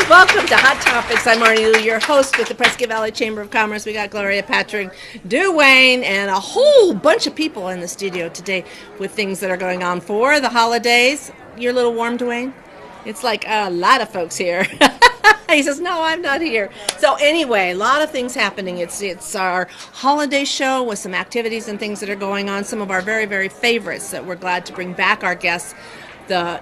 Welcome to Hot Topics. I'm Marnie Uhl, your host with the Prescott Valley Chamber of Commerce. We got Gloria, Patrick, Duane, and a whole bunch of people in the studio today with things that are going on for the holidays. You're a little warm, Duane? It's like a lot of folks here. He says, no, I'm not here. So anyway, a lot of things happening. It's our holiday show with some activities and things that are going on. Some of our very, very favorites that we're glad to bring back our guests.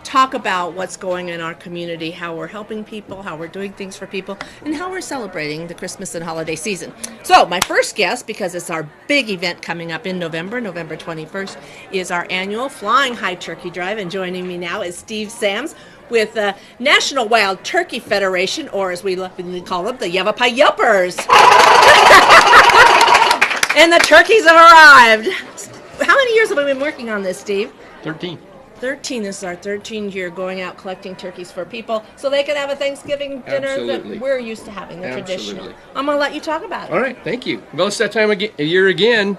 Talk about what's going in our community, how we're helping people, how we're doing things for people, and how we're celebrating the Christmas and holiday season. So my first guest, because it's our big event coming up in November 21st, is our annual Flying High Turkey Drive. And joining me now is Steve Sams with the National Wild Turkey Federation, or as we lovingly call them, the Yavapai Yelpers. And the turkeys have arrived. How many years have we been working on this, Steve? 13. 13. This is our 13th year going out collecting turkeys for people so they can have a Thanksgiving dinner that we're used to having, the traditional. I'm going to let you talk about it. All right, thank you. Well, it's that time of year again.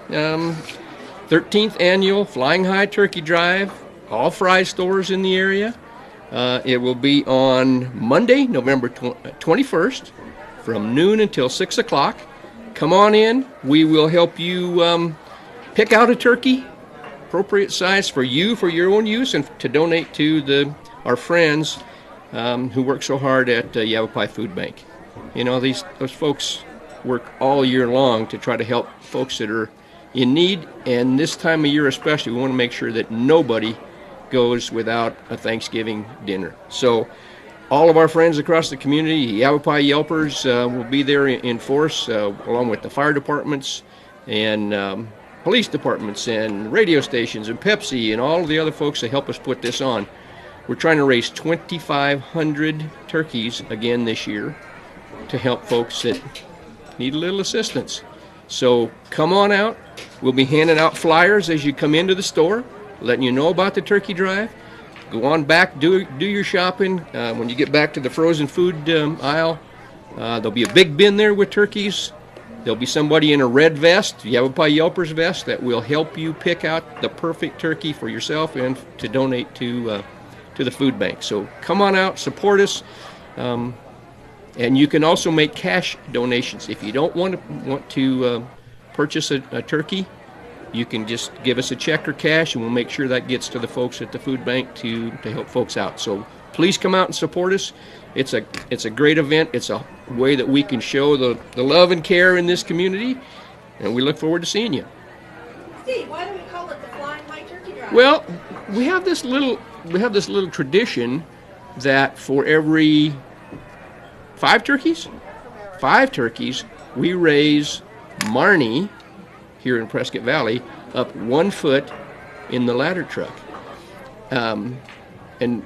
13th annual Flying High Turkey Drive, all fry stores in the area. It will be on Monday, November 21st, from noon until 6 o'clock. Come on in. We will help you pick out a turkey, appropriate size for you, for your own use, and to donate to our friends who work so hard at Yavapai Food Bank. You know, those folks work all year long to try to help folks that are in need, and this time of year especially, we want to make sure that nobody goes without a Thanksgiving dinner. So all of our friends across the community, Yavapai Yelpers, will be there in force, along with the fire departments and police departments and radio stations and Pepsi and all of the other folks that help us put this on. We're trying to raise 2,500 turkeys again this year to help folks that need a little assistance. So come on out. We'll be handing out flyers as you come into the store, letting you know about the turkey drive. Go on back, do your shopping. When you get back to the frozen food aisle, there'll be a big bin there with turkeys. There'll be somebody in a red vest, Yavapai Yelpers vest, that will help you pick out the perfect turkey for yourself and to donate to the food bank. So come on out, support us, and you can also make cash donations. If you don't want to purchase a turkey, you can just give us a check or cash, and we'll make sure that gets to the folks at the food bank to help folks out. So please come out and support us. It's a great event. It's a way that we can show the love and care in this community, and we look forward to seeing you. Steve, why do we call it the Flying High Turkey Drive? Well, we have this little tradition that for every 5 turkeys, we raise Marnie here in Prescott Valley up 1 foot in the ladder truck, and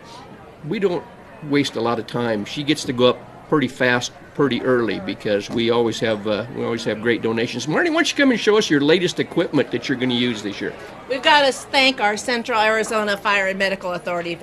we don't waste a lot of time. She gets to go up pretty fast, pretty early, because we always have great donations. Marnie, why don't you come and show us your latest equipment that you're going to use this year? We've got to thank our Central Arizona Fire and Medical Authority,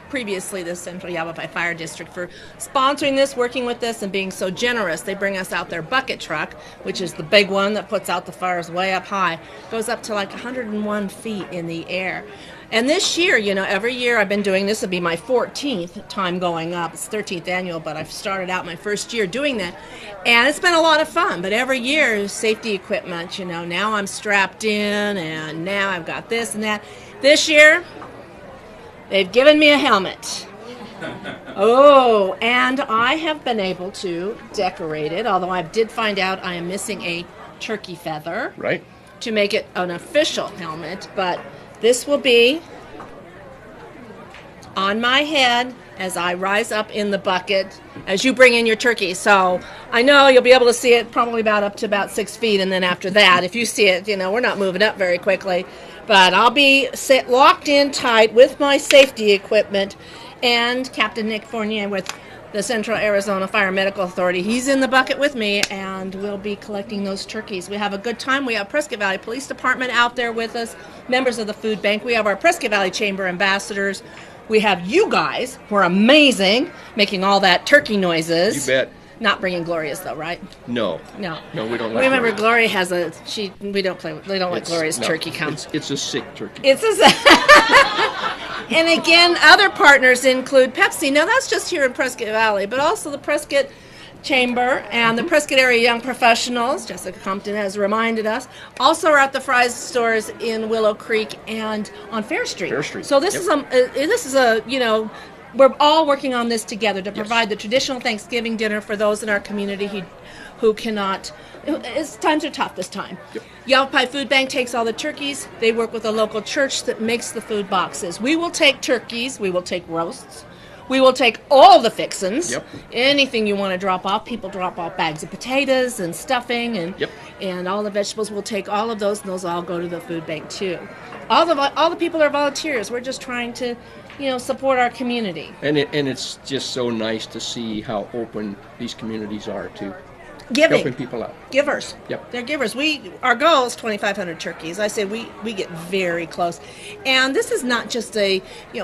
previously the Central Yavapai Fire District, for sponsoring this, working with this, and being so generous. They bring us out their bucket truck, which is the big one that puts out the fires way up high. Goes up to like 101 feet in the air. And this year, every year I've been doing this. It'll be my 14th time going up. It's 13th annual, but I've started out my first year doing that. And it's been a lot of fun. But every year, safety equipment, now I'm strapped in, and now I've got this and that. This year, they've given me a helmet. Oh, and I have been able to decorate it, although I did find out I am missing a turkey feather. Right. To make it an official helmet, but this will be on my head as I rise up in the bucket as you bring in your turkey. So I know you'll be able to see it probably up to about 6 feet, and then after that, if you see it, we're not moving up very quickly. But I'll be locked in tight with my safety equipment, and Captain Nick Fournier with the Central Arizona Fire and Medical Authority. He's in the bucket with me, and we'll be collecting those turkeys. We have a good time. We have Prescott Valley Police Department out there with us, members of the food bank. We have our Prescott Valley Chamber ambassadors. We have you guys, who are amazing, making all that turkey noises. You bet. Not bringing Gloria's though, right? No, we don't. Like Remember, Gloria. Gloria has we don't let Gloria's turkey come. It's a sick turkey. It's a And again, other partners include Pepsi. Now, that's just here in Prescott Valley, but also the Prescott Chamber and the Prescott Area Young Professionals, Jessica Compton has reminded us, also are at the Fry's stores in Willow Creek and on Fair Street. Fair Street. So this is a we're all working on this together to provide the traditional Thanksgiving dinner for those in our community who cannot. Times are tough this time. Yep. Yavapai Food Bank takes all the turkeys. They work with a local church that makes the food boxes. We will take turkeys. We will take roasts. We will take all the fixins. Yep. Anything you want to drop off. People drop off bags of potatoes and stuffing and all the vegetables. We'll take all of those, and those all go to the food bank too. All the people are volunteers. We're just trying to, support our community. And it's just so nice to see how open these communities are to giving, helping people out. Givers. Yep. They're givers. Our goal is 2,500 turkeys. I say we get very close. And this is not just a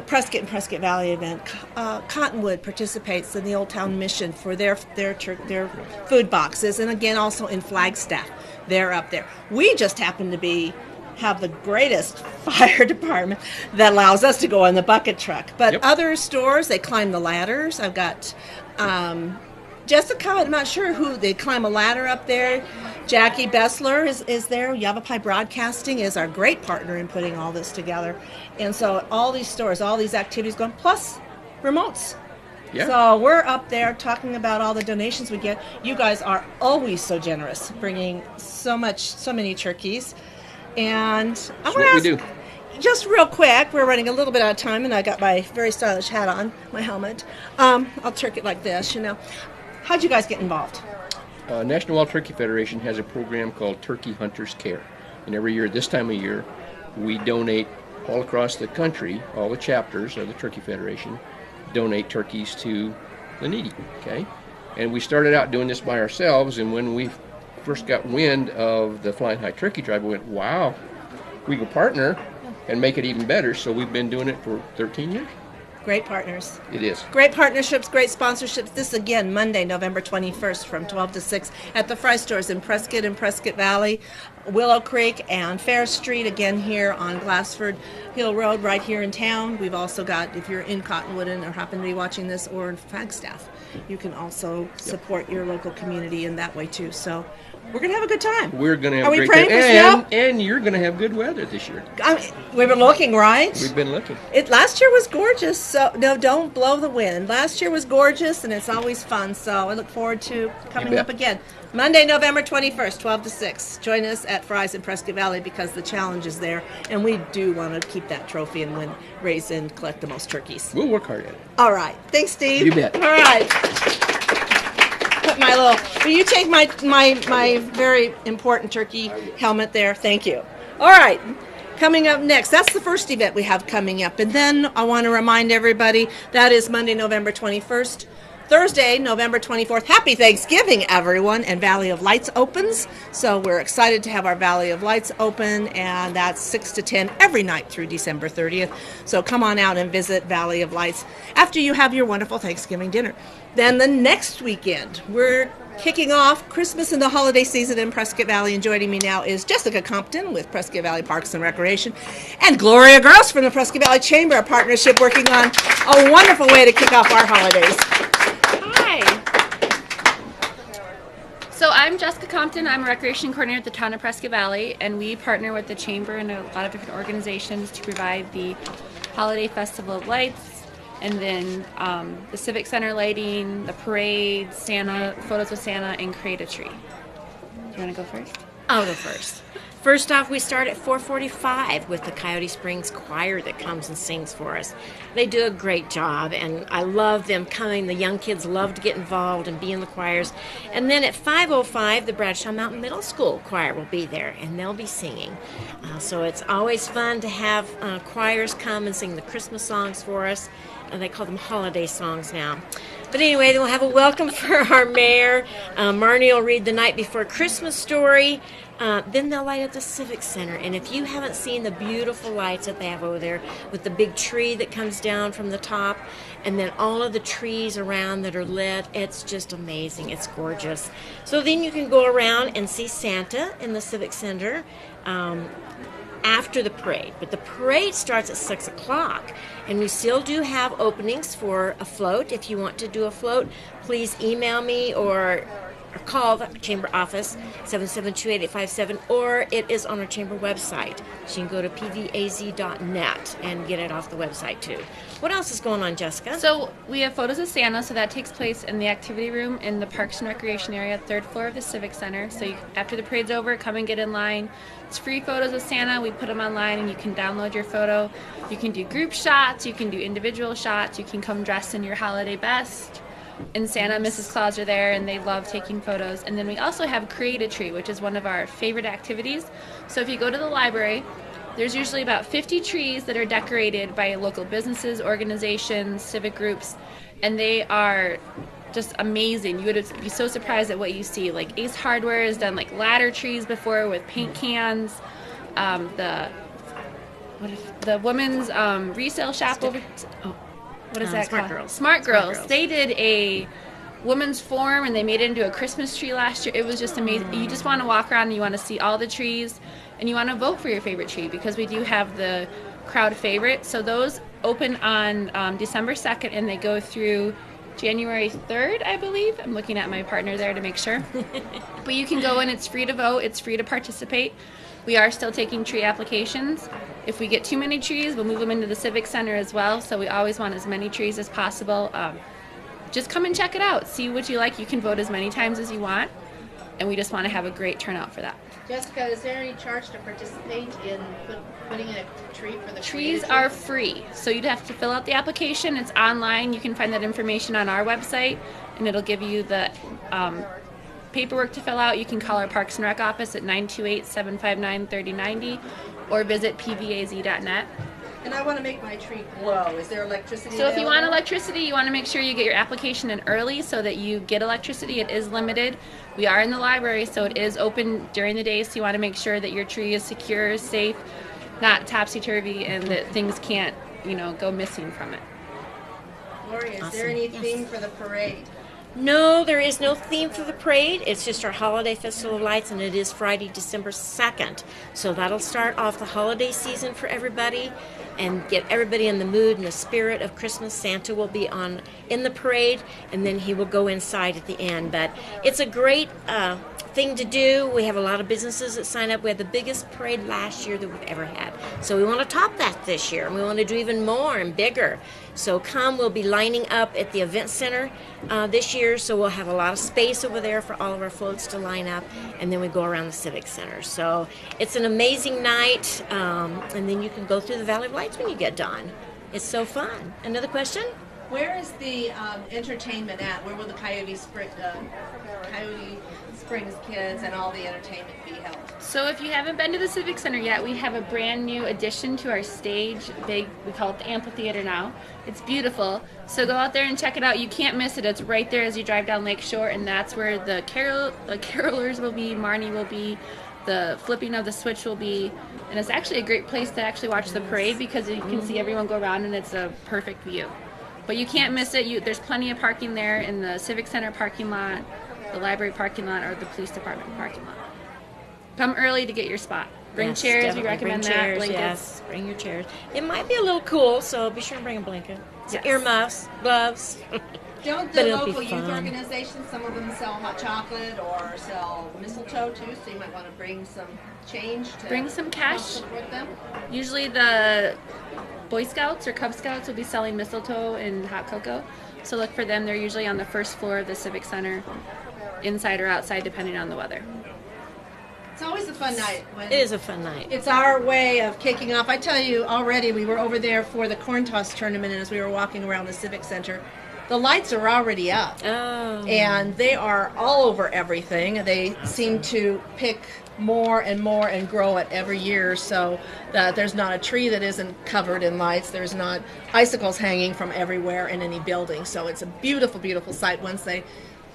Prescott and Prescott Valley event. Cottonwood participates in the Old Town Mission for their food boxes, and again also in Flagstaff. They're up there. We just happen to have the greatest fire department that allows us to go in the bucket truck. But other stores, they climb the ladders. I've got Jessica, I'm not sure who, they climb a ladder up there. Jackie Bessler is there. Yavapai Broadcasting is our great partner in putting all this together. And so all these stores, all these activities going, plus remotes. Yeah. So we're up there talking about all the donations we get. You guys are always so generous, bringing so many turkeys. And I want to ask, just real quick, we're running a little bit out of time, and I got my very stylish hat on, my helmet. I'll turk it like this, How'd you guys get involved? National Wild Turkey Federation has a program called Turkey Hunters Care. And every year, this time of year, we donate all across the country, all the chapters of the Turkey Federation, donate turkeys to the needy, okay? And we started out doing this by ourselves, and when we first got wind of the Flying High Turkey Drive, we went, wow, we can partner and make it even better. So we've been doing it for 13 years. Great partners. It is. Great partnerships, great sponsorships. This again, Monday, November 21st from 12 to 6 at the Fry stores in Prescott and Prescott Valley, Willow Creek, and Fair Street, again here on Glassford Hill Road right here in town. We've also got, if you're in Cottonwood and happen to be watching this, or in Flagstaff, you can also support your local community in that way too. So we're going to have a good time. We're going to have a great time. For snow? And you're going to have good weather this year. We've been looking, right? We've been looking. Last year was gorgeous, so no, don't blow the wind. Last year was gorgeous, and it's always fun, so I look forward to coming up again. Monday, November 21st, 12 to 6. Join us at Fry's in Prescott Valley because the challenge is there, and we do want to keep that trophy and raise and collect the most turkeys. We'll work hard at it. All right. Thanks, Steve. You bet. All right. Will you take my very important turkey helmet there? Thank you. All right. Coming up next, that's the first event we have coming up. And then I want to remind everybody that is Monday, November 21st. Thursday, November 24th. Happy Thanksgiving, everyone. And Valley of Lights opens. So we're excited to have our Valley of Lights open, and that's 6 to 10 every night through December 30th. So come on out and visit Valley of Lights after you have your wonderful Thanksgiving dinner. Then the next weekend, we're kicking off Christmas and the holiday season in Prescott Valley, and joining me now is Jessica Compton with Prescott Valley Parks and Recreation, and Gloria Gross from the Prescott Valley Chamber, a partnership working on a wonderful way to kick off our holidays. So I'm Jessica Compton. I'm a recreation coordinator at the town of Prescott Valley, and we partner with the Chamber and a lot of different organizations to provide the Holiday Festival of Lights, and then the Civic Center lighting, the parade, Santa, photos with Santa, and create a tree. Do you want to go first? I'll go first. First off, we start at 4:45 with the Coyote Springs Choir that comes and sings for us. They do a great job, and I love them coming. The young kids love to get involved and be in the choirs. And then at 5:05, the Bradshaw Mountain Middle School Choir will be there, and they'll be singing. So it's always fun to have choirs come and sing the Christmas songs for us. They call them holiday songs now. But anyway, then we'll have a welcome for our mayor. Marnie will read the Night Before Christmas story. Then they'll light up the Civic Center. And if you haven't seen the beautiful lights that they have over there with the big tree that comes down from the top, and then all of the trees around that are lit, it's just amazing. It's gorgeous. So then you can go around and see Santa in the Civic Center. after the parade. But the parade starts at 6 o'clock. And we still do have openings for a float. If you want to do a float, please email me or call the chamber office, 772-8857, or it is on our chamber website. So you can go to pvaz.net and get it off the website too. What else is going on, Jessica? So we have photos of Santa, so that takes place in the activity room in the Parks and Recreation area, 3rd floor of the Civic Center. So after the parade's over, come and get in line. It's free photos of Santa. We put them online and you can download your photo. You can do group shots, you can do individual shots, you can come dressed in your holiday best. And Santa and Mrs. Claus are there and they love taking photos. And then we also have Create a Tree, which is one of our favorite activities. So if you go to the library, there's usually about 50 trees that are decorated by local businesses, organizations, civic groups, and they are just amazing. You would be so surprised at what you see. Like Ace Hardware has done like ladder trees before with paint cans. The women's resale shop over. What is that Smart called? Girls. Smart Girls. They did a women's form and they made it into a Christmas tree last year. It was just amazing. You just want to walk around and you want to see all the trees and you want to vote for your favorite tree because we do have the crowd favorite. So those open on December 2nd and they go through January 3rd, I believe. I'm looking at my partner there to make sure. But you can go in. It's free to vote. It's free to participate. We are still taking tree applications. If we get too many trees, we'll move them into the Civic Center as well. So we always want as many trees as possible. Just come and check it out. See what you like. You can vote as many times as you want. And we just want to have a great turnout for that. Jessica, is there any charge to participate in putting in a tree for the Trees are free. So you'd have to fill out the application. It's online. You can find that information on our website. And it'll give you the paperwork to fill out. You can call our Parks and Rec office at 928-759-3090 or visit pvaz.net. And I want to make my tree glow. Is there electricity So if you want available? electricity, you want to make sure you get your application in early so that you get electricity. It is limited. We are in the library, so it is open during the day, so you want to make sure that your tree is secure, safe, not topsy-turvy, and that things can't, go missing from it. Gloria, is there any theme for the parade? No, there is no theme for the parade. It's just our holiday festival of lights, and it is Friday, December 2nd. So that'll start off the holiday season for everybody and get everybody in the mood and the spirit of Christmas. Santa will be in the parade, and then he will go inside at the end. But it's a great thing to do. We have a lot of businesses that sign up. We had the biggest parade last year that we've ever had. So we want to top that this year, and we want to do even more and bigger. So we'll be lining up at the event center this year, so we'll have a lot of space over there for all of our floats to line up, and then we go around the Civic Center. So it's an amazing night, and then you can go through the Valley of Lights when you get done. It's so fun. Another question? Where is the entertainment at? Where will the Coyote Springs kids and all the entertainment be held? So if you haven't been to the Civic Center yet, we have a brand new addition to our stage. We call it the amphitheater now. It's beautiful. So go out there and check it out. You can't miss it. It's right there as you drive down Lake Shore, and that's where the carolers will be, Marnie will be, the flipping of the switch will be, and it's actually a great place to actually watch the parade because you can see everyone go around and it's a perfect view. But you can't miss it. There's plenty of parking there in the Civic Center parking lot, the library parking lot, or the police department parking lot. Come early to get your spot. Bring Yes, chairs. We definitely. recommend Bring that. chairs, Blankets. yes. Bring your chairs. It might be a little cool, so be sure and bring a blanket. Some Yes. earmuffs, gloves. Don't But the it'll be local youth fun. organizations, some of them sell hot chocolate or sell mistletoe too, so you might want to bring some change to Bring some cash. support them? Usually the Boy Scouts or Cub Scouts will be selling mistletoe and hot cocoa. So look for them. They're usually on the first floor of the Civic Center, inside or outside, depending on the weather. It's always a fun night. It is a fun night. It's our way of kicking off. I tell you already, we were over there for the corn toss tournament, and as we were walking around the Civic Center, the lights are already up. Oh. And they are all over everything. They seem to pick more and more and grow it every year, so that there's not a tree that isn't covered in lights. There's not icicles hanging from everywhere in any building. So it's a beautiful, beautiful sight once they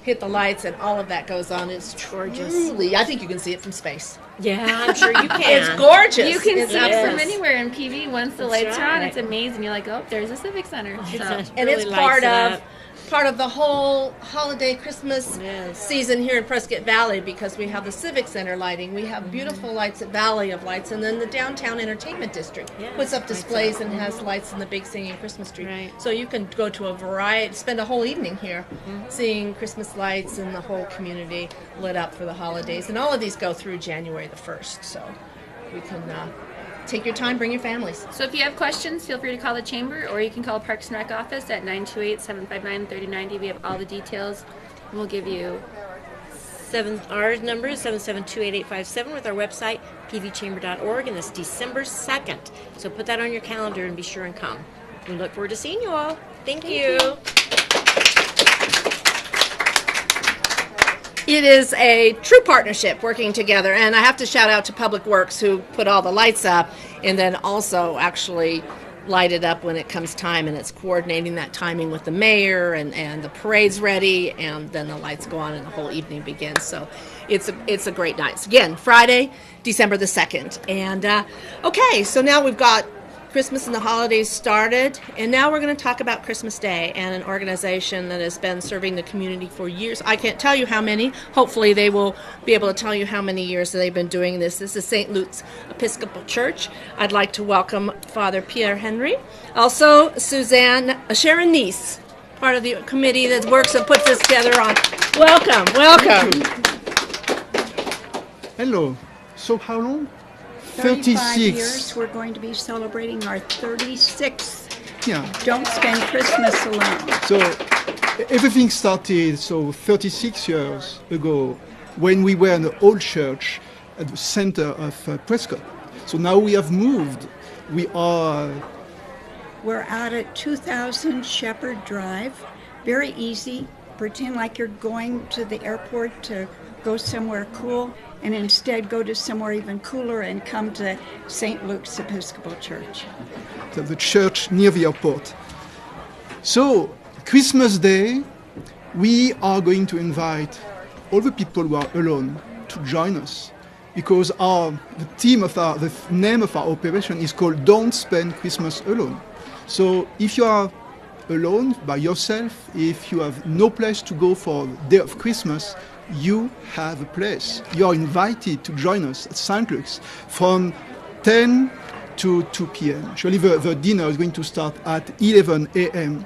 hit the lights and all of that goes on. It's Gorgeous. truly, I think you can see it from space. Yeah, I'm sure you can. It's gorgeous. You can It's see it Yes. from anywhere in PV once the lights are on. right. It's amazing. You're like, oh, there's a Civic Center. So. and it's Really part lights it of part of the whole holiday Christmas Yes. season here in Prescott Valley, because we have the Civic Center lighting, we have beautiful lights at Valley of Lights, and then the downtown entertainment district Yes, puts up lights displays up. and has lights in the big singing Christmas tree. Right. So you can go to a variety, spend a whole evening here seeing Christmas lights and the whole community lit up for the holidays. And all of these go through January the 1st, so you can take your time, bring your families. So if you have questions, feel free to call the Chamber, or you can call Parks and Rec office at 928-759-3090. We have all the details. We'll give you... Our number is 772-8857 with our website, pvchamber.org, and it's December 2nd. So put that on your calendar and be sure and come. We look forward to seeing you all. Thank you. It is a true partnership working together, and I have to shout out to Public Works, who put all the lights up and then also actually light it up when it comes time, and it's coordinating that timing with the mayor, and the parade's ready, and then the lights go on and the whole evening begins. So it's a great night. So again, Friday, December the 2nd. And okay, so now we've got Christmas and the holidays started, and now we're going to talk about Christmas Day and an organization that has been serving the community for years. I can't tell you how many. Hopefully they will be able to tell you how many years they've been doing this. This is St. Luke's Episcopal Church. I'd like to welcome Father Pierre Henry. Also, Sharon Neese, part of the committee that works and puts this together on. Welcome. Hello. So how long? 35 years. We're going to be celebrating our 36th. Yeah. Don't spend Christmas alone. So everything started 36 years ago when we were in the old church at the center of Prescott. So now we have moved. We're out at 2000 Shepherd Drive. Very easy. Pretend like you're going to the airport to go somewhere cool, and instead go to somewhere even cooler and come to St. Luke's Episcopal Church. The church near the airport. So Christmas Day, we are going to invite all the people who are alone to join us, because the name of our operation is called Don't Spend Christmas Alone. So if you are alone by yourself, if you have no place to go for the day of Christmas, you have a place. You are invited to join us at St. Luke's from 10 to 2 p.m. Actually, the dinner is going to start at 11 a.m.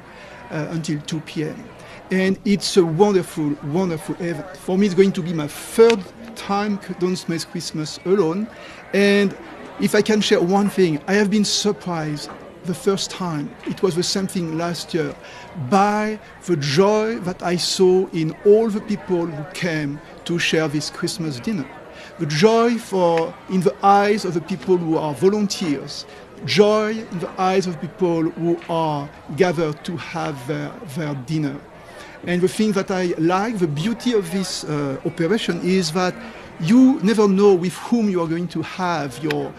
Until 2 p.m. And it's a wonderful, wonderful event. For me, it's going to be my third time Don't Spend Christmas Alone. And if I can share one thing, I have been surprised the first time, it was the same thing last year, by the joy that I saw in all the people who came to share this Christmas dinner. The joy in the eyes of the people who are volunteers, joy in the eyes of people who are gathered to have their dinner. And the thing that I like, the beauty of this operation, is that you never know with whom you are going to have your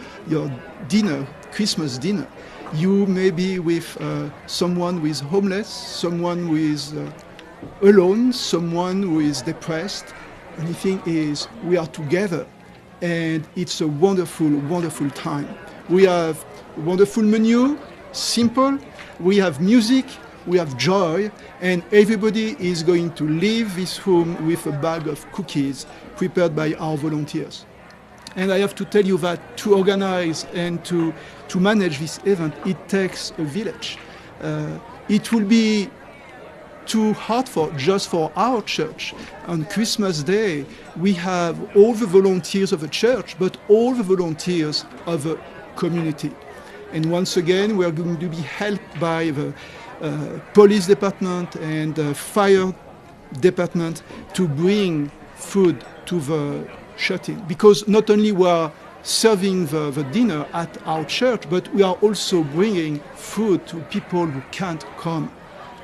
dinner, Christmas dinner. You may be with someone who is homeless, someone who is alone, someone who is depressed. And the thing is, we are together, and it's a wonderful, wonderful time. We have a wonderful menu, simple. We have music, we have joy, and everybody is going to leave this room with a bag of cookies prepared by our volunteers. And I have to tell you that to organize and to manage this event, it takes a village. It will be too hard just for our church. On Christmas Day, we have all the volunteers of the church, but all the volunteers of the community. And once again, we are going to be helped by the police department and the fire department to bring food to the shut-in. Because not only we are serving the dinner at our church, but we are also bringing food to people who can't come.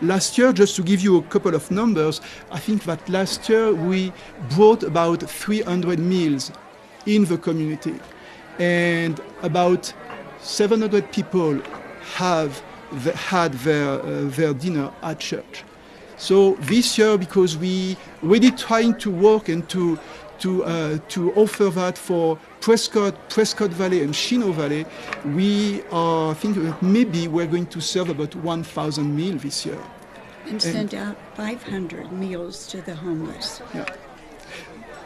Last year, just to give you a couple of numbers, I think that last year we brought about 300 meals in the community, and about 700 people have had their dinner at church. So this year, because we really trying to work and to offer that for Prescott Valley and Chino Valley, we are thinking that maybe we're going to serve about 1,000 meals this year. And send out 500 meals to the homeless. Yeah.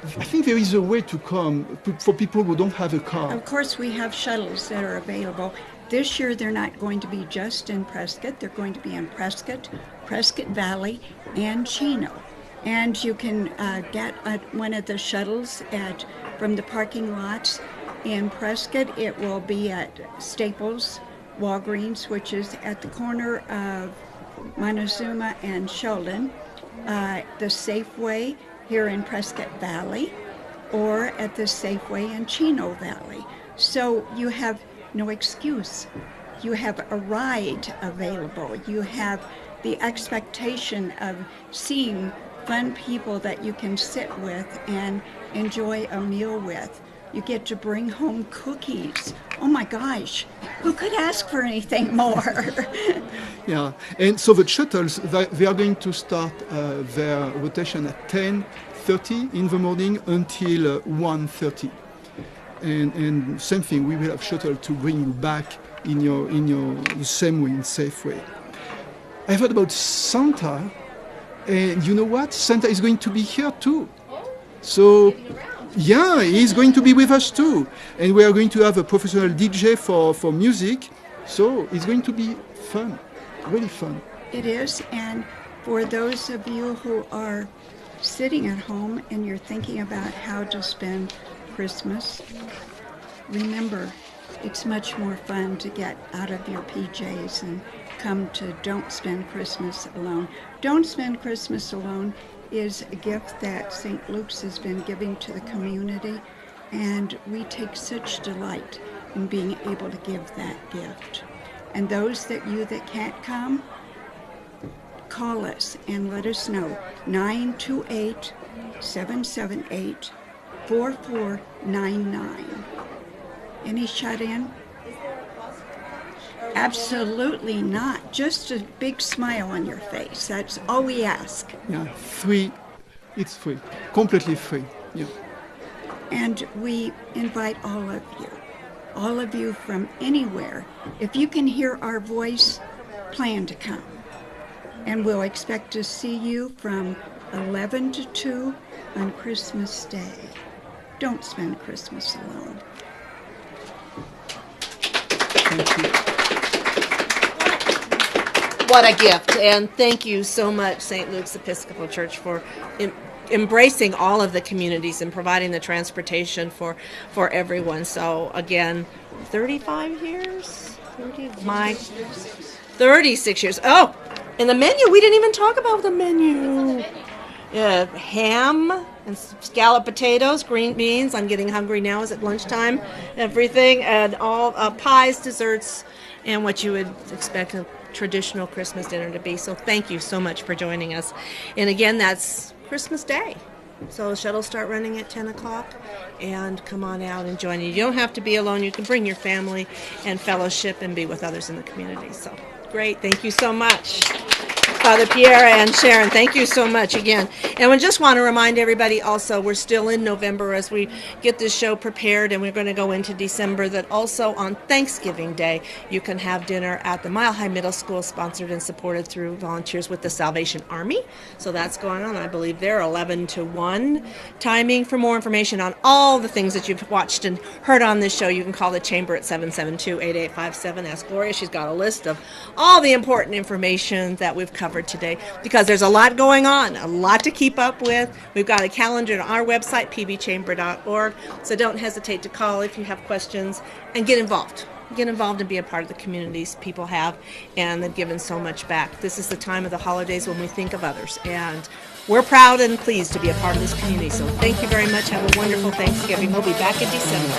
I think there is a way to come for people who don't have a car. Of course, we have shuttles that are available. This year, they're not going to be just in Prescott. They're going to be in Prescott, Prescott Valley, and Chino. And you can get one of the shuttles from the parking lots in Prescott. It will be at Staples, Walgreens, which is at the corner of Montezuma and Sheldon, the Safeway here in Prescott Valley, or at the Safeway in Chino Valley. So you have no excuse. You have a ride available. You have the expectation of seeing fun people that you can sit with and enjoy a meal with. You get to bring home cookies. Oh my gosh, who could ask for anything more? Yeah, and so the shuttles, they are going to start their rotation at 10:30 in the morning until 1:30. And same thing, we will have shuttle to bring you back in your the same way, in safe way. I heard about Santa, and you know what? Santa is going to be here too. So, yeah, he's going to be with us too. And we are going to have a professional DJ for music. So it's going to be fun, really fun. It is, and for those of you who are sitting at home and you're thinking about how to spend Christmas, remember, it's much more fun to get out of your PJs and come to Don't Spend Christmas Alone. Don't Spend Christmas Alone is a gift that St. Luke's has been giving to the community, and we take such delight in being able to give that gift. And those that can't come, call us and let us know. 928-778-4499. Any shut-in? Absolutely not. Just a big smile on your face. That's all we ask. Yeah, free. It's free. Completely free. Yeah. And we invite all of you from anywhere. If you can hear our voice, plan to come. And we'll expect to see you from 11 to 2 on Christmas Day. Don't spend Christmas alone. Thank you. What a gift. And thank you so much, St. Luke's Episcopal Church, for embracing all of the communities and providing the transportation for everyone. So again, 35 years? 36 years. Oh, and the menu, we didn't even talk about the menu. Yeah, ham and scalloped potatoes, green beans. I'm getting hungry now. Is it lunchtime? Everything, and all pies, desserts, and what you would expect a traditional Christmas dinner to be. So thank you so much for joining us. And again, that's Christmas Day. So the shuttles start running at 10 o'clock, and come on out and join you. You don't have to be alone. You can bring your family and fellowship and be with others in the community. So great. Thank you so much. Father Pierre and Sharon, thank you so much again. And we just want to remind everybody also, we're still in November as we get this show prepared, and we're going to go into December, that also on Thanksgiving Day, you can have dinner at the Mile High Middle School, sponsored and supported through Volunteers with the Salvation Army. So that's going on, I believe, there, 11 to 1 timing. For more information on all the things that you've watched and heard on this show, you can call the Chamber at 772-8857. Ask Gloria. She's got a list of all the important information that we've covered today, because there's a lot going on, a lot to keep up with. We've got a calendar on our website, pbchamber.org, so don't hesitate to call if you have questions, and get involved. Get involved and be a part of the communities people have, and they've given so much back. This is the time of the holidays when we think of others, and we're proud and pleased to be a part of this community. So thank you very much. Have a wonderful Thanksgiving. We'll be back in December.